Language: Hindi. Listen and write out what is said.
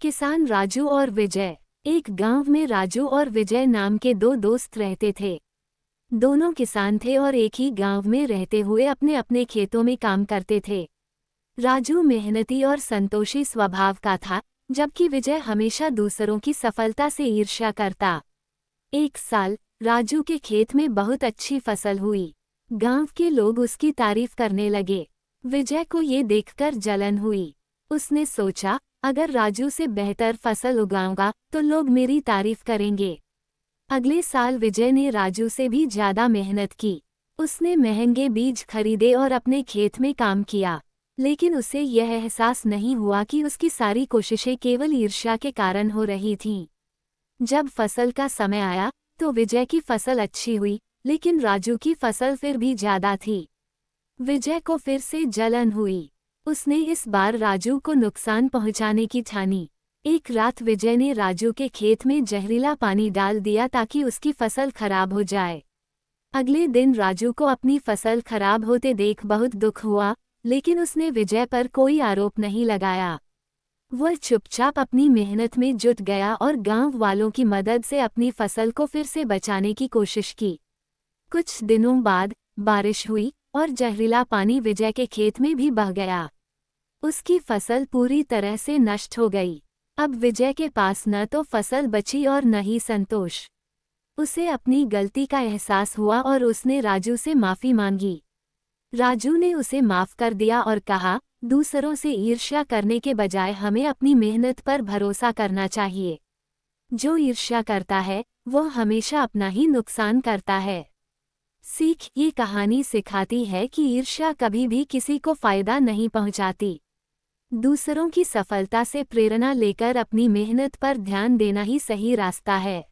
किसान राजू और विजय। एक गांव में राजू और विजय नाम के दो दोस्त रहते थे। दोनों किसान थे और एक ही गांव में रहते हुए अपने अपने खेतों में काम करते थे। राजू मेहनती और संतोषी स्वभाव का था, जबकि विजय हमेशा दूसरों की सफलता से ईर्ष्या करता। एक साल राजू के खेत में बहुत अच्छी फसल हुई। गांव के लोग उसकी तारीफ करने लगे। विजय को ये देखकर जलन हुई। उसने सोचा, अगर राजू से बेहतर फसल उगाऊंगा तो लोग मेरी तारीफ करेंगे। अगले साल विजय ने राजू से भी ज्यादा मेहनत की। उसने महंगे बीज खरीदे और अपने खेत में काम किया, लेकिन उसे यह एहसास नहीं हुआ कि उसकी सारी कोशिशें केवल ईर्ष्या के कारण हो रही थीं। जब फसल का समय आया तो विजय की फसल अच्छी हुई, लेकिन राजू की फसल फिर भी ज्यादा थी। विजय को फिर से जलन हुई। उसने इस बार राजू को नुकसान पहुंचाने की ठानी। एक रात विजय ने राजू के खेत में जहरीला पानी डाल दिया ताकि उसकी फसल खराब हो जाए। अगले दिन राजू को अपनी फसल खराब होते देख बहुत दुख हुआ, लेकिन उसने विजय पर कोई आरोप नहीं लगाया। वह चुपचाप अपनी मेहनत में जुट गया और गांव वालों की मदद से अपनी फसल को फिर से बचाने की कोशिश की। कुछ दिनों बाद बारिश हुई और जहरीला पानी विजय के खेत में भी बह गया। उसकी फसल पूरी तरह से नष्ट हो गई। अब विजय के पास न तो फसल बची और न ही संतोष। उसे अपनी गलती का एहसास हुआ और उसने राजू से माफी मांगी। राजू ने उसे माफ कर दिया और कहा, दूसरों से ईर्ष्या करने के बजाय हमें अपनी मेहनत पर भरोसा करना चाहिए। जो ईर्ष्या करता है वो हमेशा अपना ही नुकसान करता है। सीख, ये कहानी सिखाती है कि ईर्ष्या कभी भी किसी को फायदा नहीं पहुंचाती। दूसरों की सफलता से प्रेरणा लेकर अपनी मेहनत पर ध्यान देना ही सही रास्ता है।